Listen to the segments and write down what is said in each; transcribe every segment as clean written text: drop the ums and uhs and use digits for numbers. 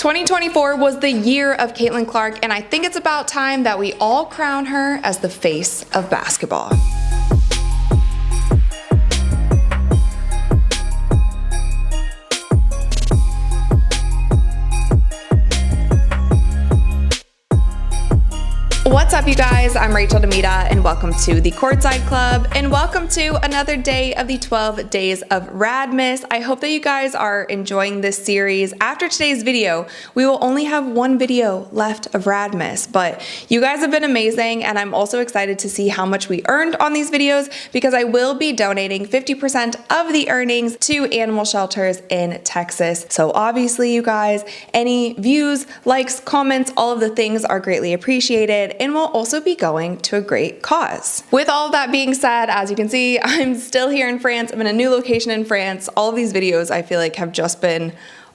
2024 was the year of Cailtin Clark, and I think it's about time that we all crown her as the face of basketball. What's up, you guys? I'm Rachel DeMita, and welcome to the Courtside Club, and welcome to another day of the 12 days of Radmas. I hope that you guys are enjoying this series. After today's video, we will only have one video left of Radmas, but you guys have been amazing, and I'm also excited to see how much we earned on these videos because I will be donating 50% of the earnings to animal shelters in Texas. So obviously, you guys, any views, likes, comments, all of the things are greatly appreciated, and will also be going to a great cause. With all of that being said, as you can see, I'm still here in France. I'm in a new location in France. All of these videos I feel like have just been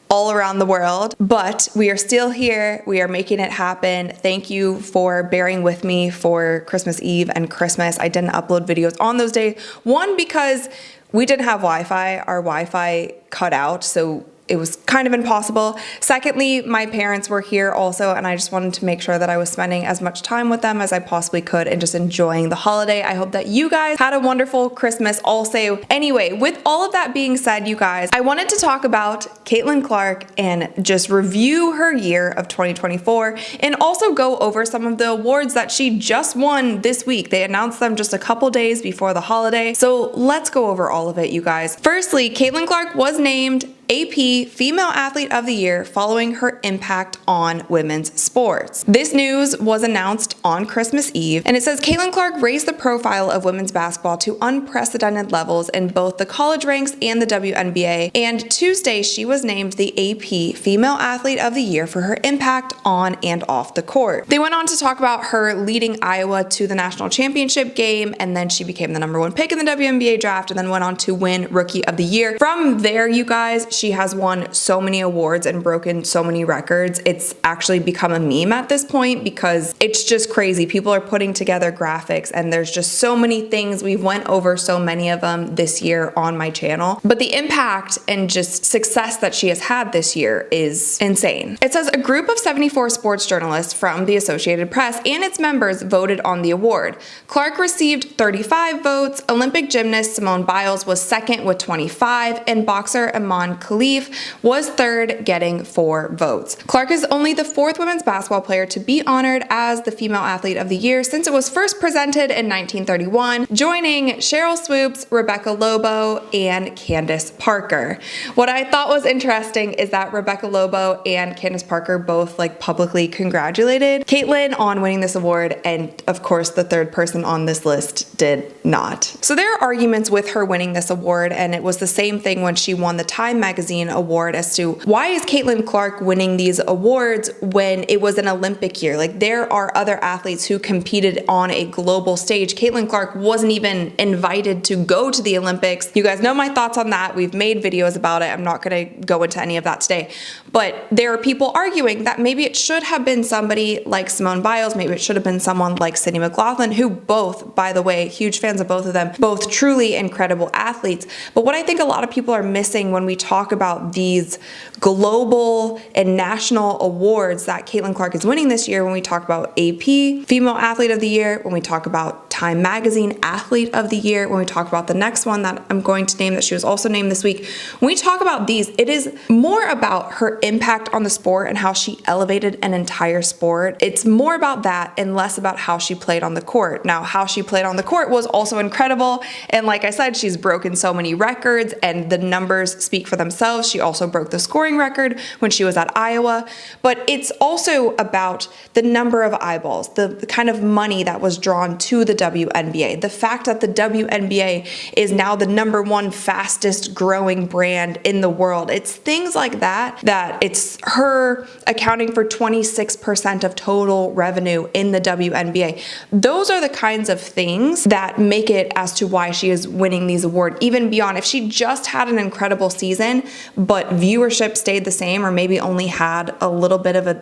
all around the world, but we are still here. We are making it happen. Thank you for bearing with me for Christmas Eve and Christmas. I didn't upload videos on those days. One, because we didn't have Wi-Fi. Our Wi-Fi cut out, so it was kind of impossible. Secondly, my parents were here also, and I just wanted to make sure that I was spending as much time with them as I possibly could and just enjoying the holiday. I hope that you guys had a wonderful Christmas also. Anyway, with all of that being said, you guys, I wanted to talk about Cailtin Clark and just review her year of 2024 and also go over some of the awards that she just won this week. They announced them just a couple days before the holiday. So let's go over all of it, you guys. Firstly, Cailtin Clark was named AP Female Athlete of the Year following her impact on women's sports. This news was announced on Christmas Eve, and it says Cailtin Clark raised the profile of women's basketball to unprecedented levels in both the college ranks and the WNBA, and Tuesday she was named the AP Female Athlete of the Year for her impact on and off the court. They went on to talk about her leading Iowa to the National Championship Game, and then she became the #1 pick in the WNBA draft and then went on to win Rookie of the Year. From there, you guys, she has won so many awards and broken so many records. It's actually become a meme at this point because it's just crazy. People are putting together graphics and there's just so many things. We've went over so many of them this year on my channel, but the impact and just success that she has had this year is insane. It says a group of 74 sports journalists from the Associated Press and its members voted on the award. Clark received 35 votes. Olympic gymnast Simone Biles was second with 25, and boxer Iman Khalif was third, getting 4 votes. Clark is only the 4th women's basketball player to be honored as the Female Athlete of the Year since it was first presented in 1931, joining Sheryl Swoopes, Rebecca Lobo, and Candace Parker. What I thought was interesting is that Rebecca Lobo and Candace Parker both publicly congratulated Cailtin on winning this award, and of course the third person on this list did not. So there are arguments with her winning this award, and it was the same thing when she won the Time magazine award as to why is Cailtin Clark winning these awards when it was an Olympic year. There are other athletes who competed on a global stage. Cailtin Clark wasn't even invited to go to the Olympics. You guys know my thoughts on that. We've made videos about it. I'm not going to go into any of that today, but there are people arguing that maybe it should have been somebody like Simone Biles. Maybe it should have been someone like Sydney McLaughlin, who both, by the way, huge fans of both of them, both truly incredible athletes. But what I think a lot of people are missing when we talk about these global and national awards that Cailtin Clark is winning this year, when we talk about AP Female Athlete of the Year, when we talk about Time Magazine Athlete of the Year, when we talk about the next one that I'm going to name that she was also named this week, when we talk about these, it is more about her impact on the sport and how she elevated an entire sport. It's more about that and less about how she played on the court. Now, how she played on the court was also incredible, and like I said, she's broken so many records and the numbers speak for themselves. She also broke the scoring record when she was at Iowa, but it's also about the number of eyeballs, the kind of money that was drawn to the WNBA, the fact that the WNBA is now the #1 fastest growing brand in the world. It's things like that, that it's her accounting for 26% of total revenue in the WNBA. Those are the kinds of things that make it as to why she is winning these awards, even beyond if she just had an incredible season, but viewership stayed the same, or maybe only had a little bit of a,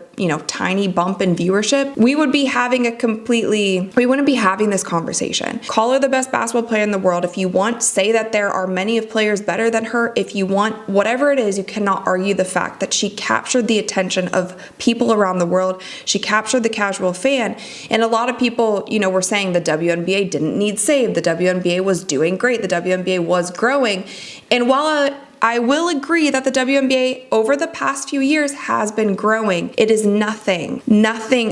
tiny bump in viewership, we wouldn't be having this conversation conversation. Call her the best basketball player in the world if you want. Say that there are many of players better than her if you want. Whatever it is, you cannot argue the fact that she captured the attention of people around the world. She captured the casual fan. And a lot of people, were saying the WNBA didn't need saved. The WNBA was doing great. The WNBA was growing. And while I will agree that the WNBA over the past few years has been growing, it is nothing,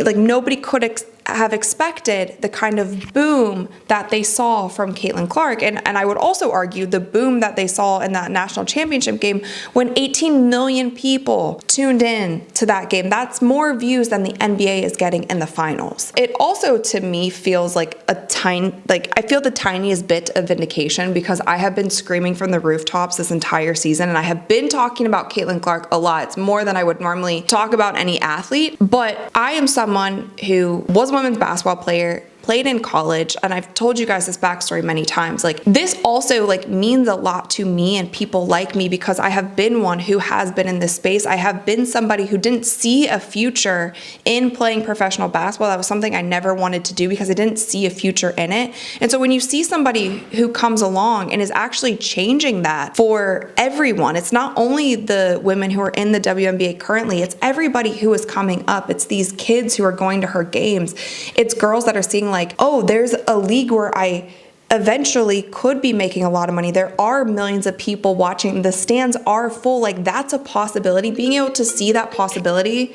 like nobody could have expected the kind of boom that they saw from Cailtin Clark. And I would also argue the boom that they saw in that national championship game when 18 million people tuned in to that game. That's more views than the NBA is getting in the finals. It also, to me, feels like I feel the tiniest bit of vindication because I have been screaming from the rooftops this entire season and I have been talking about Cailtin Clark a lot. It's more than I would normally talk about any athlete, but I am someone who was a women's basketball player, played in college, and I've told you guys this backstory many times. Like, this also means a lot to me and people like me because I have been one who has been in this space. I have been somebody who didn't see a future in playing professional basketball. That was something I never wanted to do because I didn't see a future in it. And so when you see somebody who comes along and is actually changing that for everyone, it's not only the women who are in the WNBA currently, it's everybody who is coming up. It's these kids who are going to her games. It's girls that are seeing oh, there's a league where I eventually could be making a lot of money. There are millions of people watching. The stands are full. That's a possibility. Being able to see that possibility.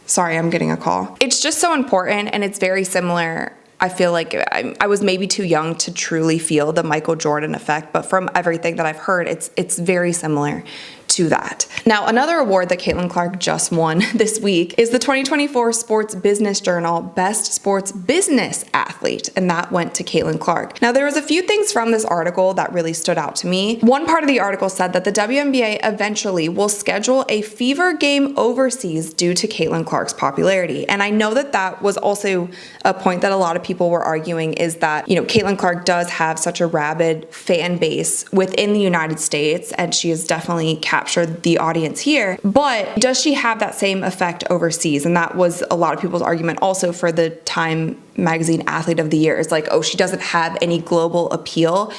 Sorry, I'm getting a call. It's just so important, and it's very similar. I feel like I was maybe too young to truly feel the Michael Jordan effect, but from everything that I've heard, it's very similar to that. Now, another award that Cailtin Clark just won this week is the 2024 Sports Business Journal Best Sports Business Athlete, and that went to Cailtin Clark. Now, there was a few things from this article that really stood out to me. One part of the article said that the WNBA eventually will schedule a fever game overseas due to Cailtin Clark's popularity. And I know that that was also a point that a lot of people were arguing, is that, Cailtin Clark does have such a rabid fan base within the United States, and she has definitely captured the audience here, but does she have that same effect overseas? And that was a lot of people's argument also for the Time Magazine Athlete of the Year, is oh, she doesn't have any global appeal.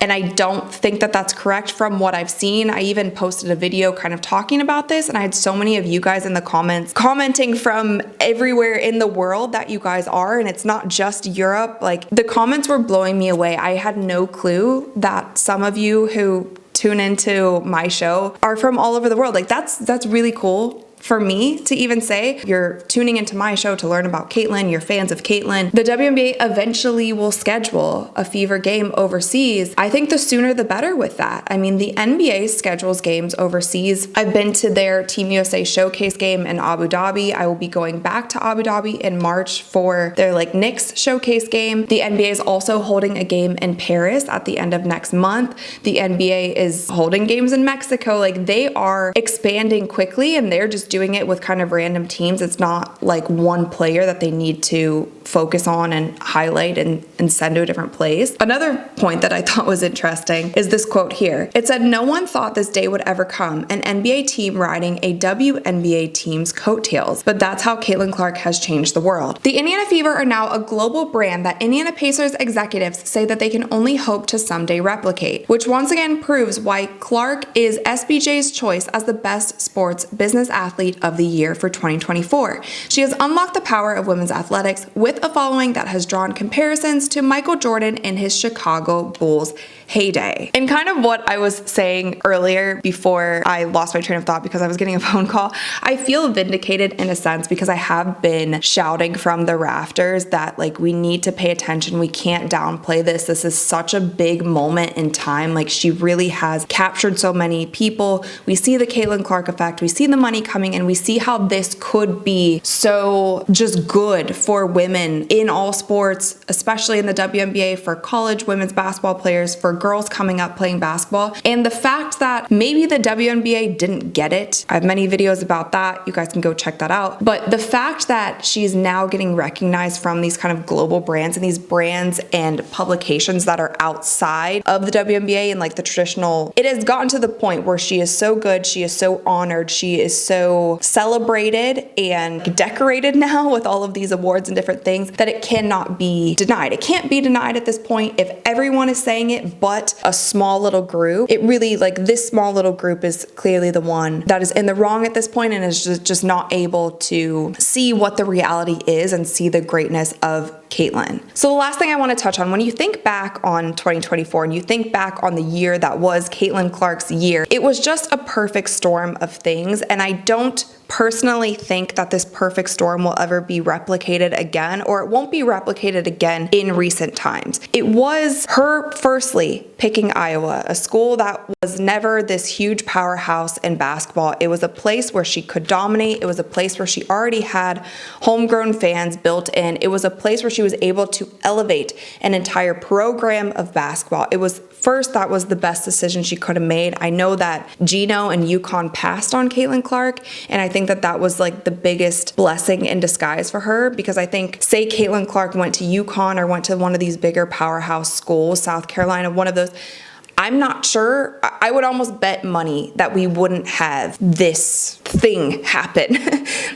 And I don't think that that's correct from what I've seen. I even posted a video kind of talking about this, and I had so many of you guys in the comments commenting from everywhere in the world that you guys are, and it's not just Europe. The comments were blowing me away. I had no clue that some of you who tune into my show are from all over the world. That's really cool for me to even say. You're tuning into my show to learn about Cailtin, you're fans of Cailtin. The WNBA eventually will schedule a fever game overseas. I think the sooner the better with that. I mean, the NBA schedules games overseas. I've been to their Team USA showcase game in Abu Dhabi. I will be going back to Abu Dhabi in March for their Knicks showcase game. The NBA is also holding a game in Paris at the end of next month. The NBA is holding games in Mexico. They are expanding quickly, and they're just doing it with kind of random teams. It's not one player that they need to focus on and highlight and send to a different place. Another point that I thought was interesting is this quote here. It said, "No one thought this day would ever come, an NBA team riding a WNBA team's coattails, but that's how Cailtin Clark has changed the world." The Indiana Fever are now a global brand that Indiana Pacers executives say that they can only hope to someday replicate, which once again proves why Clark is SBJ's choice as the best sports business athlete of the year for 2024. She has unlocked the power of women's athletics with a following that has drawn comparisons to Michael Jordan in his Chicago Bulls heyday. And kind of what I was saying earlier before I lost my train of thought because I was getting a phone call, I feel vindicated in a sense because I have been shouting from the rafters that we need to pay attention. We can't downplay this. This is such a big moment in time. She really has captured so many people. We see the Cailtin Clark effect. We see the money coming in. We see how this could be so just good for women in all sports, especially in the WNBA, for college women's basketball players, for girls coming up playing basketball. And the fact that maybe the WNBA didn't get it, I have many videos about that. You guys can go check that out. But the fact that she's now getting recognized from these kind of global brands and these brands and publications that are outside of the WNBA and the traditional, it has gotten to the point where she is so good, she is so honored, she is so so celebrated and decorated now with all of these awards and different things that it cannot be denied. It can't be denied at this point if everyone is saying it but a small little group. It really, like, this small little group is clearly the one that is in the wrong at this point and is just not able to see what the reality is and see the greatness of Cailtin. So the last thing I want to touch on, when you think back on 2024 and you think back on the year that was Caitlin Clark's year, it was just a perfect storm of things, and I don't personally think that this perfect storm will ever be replicated again, or it won't be replicated again in recent times. It was her firstly picking Iowa, a school that was never this huge powerhouse in basketball. It was a place where she could dominate. It was a place where she already had homegrown fans built in. It was a place where she was able to elevate an entire program of basketball. It was first, that was the best decision she could have made. I know that Gino and UConn passed on Caitlin Clark, and I think that that was like the biggest blessing in disguise for her, because I think, say Caitlin Clark went to UConn or went to one of these bigger powerhouse schools, South Carolina, one of those, I'm not sure. I would almost bet money that we wouldn't have this thing happen,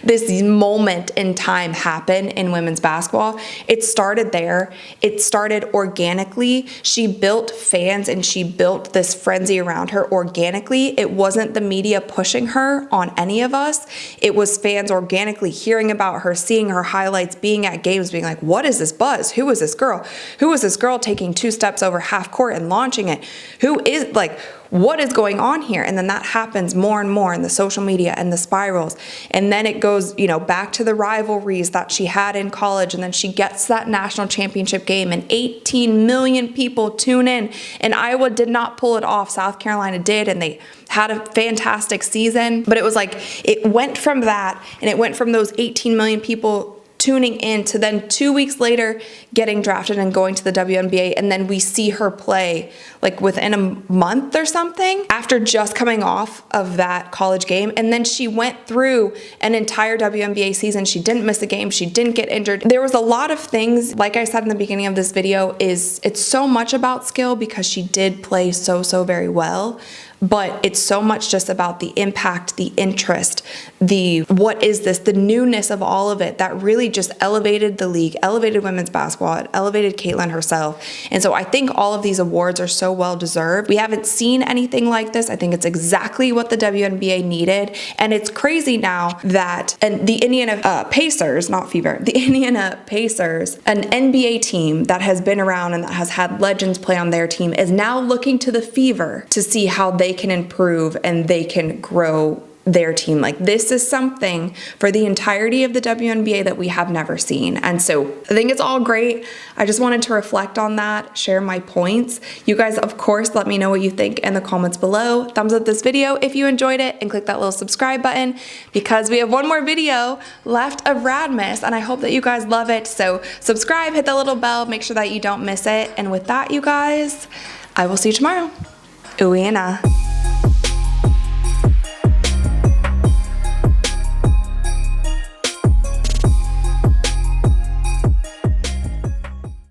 this moment in time happen in women's basketball. It started there. It started organically. She built fans and she built this frenzy around her organically. It wasn't the media pushing her on any of us. It was fans organically hearing about her, seeing her highlights, being at games, being like, what is this buzz? Who is this girl? Who is this girl taking 2 steps over half court and launching it? Who is, like, what is going on here? And then that happens more and more in the social media and the spirals. And then it goes, you know, back to the rivalries that she had in college. And then she gets that national championship game and 18 million people tune in. And Iowa did not pull it off. South Carolina did. And they had a fantastic season. But it was like, it went from that, and it went from those 18 million people tuning in to then 2 weeks later getting drafted and going to the WNBA, and then we see her play like within a month or something after just coming off of that college game. And then she went through an entire WNBA season. She didn't miss a game. She didn't get injured. There was a lot of things, like I said in the beginning of this video, it's so much about skill because she did play so very well. But it's so much just about the impact, the interest, what is this, the newness of all of it that really just elevated the league, elevated women's basketball, it elevated Cailtin herself. And so I think all of these awards are so well deserved. We haven't seen anything like this. I think it's exactly what the WNBA needed. And it's crazy now that the Indiana Pacers, not Fever, the Indiana Pacers, an NBA team that has been around and that has had legends play on their team, is now looking to the Fever to see how they can improve and they can grow their team. Like, this is something for the entirety of the WNBA that we have never seen. And so I think it's all great. I just wanted to reflect on that, share my points. You guys, of course, let me know what you think in the comments below. Thumbs up this video if you enjoyed it, and click that little subscribe button because we have one more video left of Radmas, and I hope that you guys love it. So subscribe, hit the little bell, make sure that you don't miss it. And with that, you guys, I will see you tomorrow. Uina.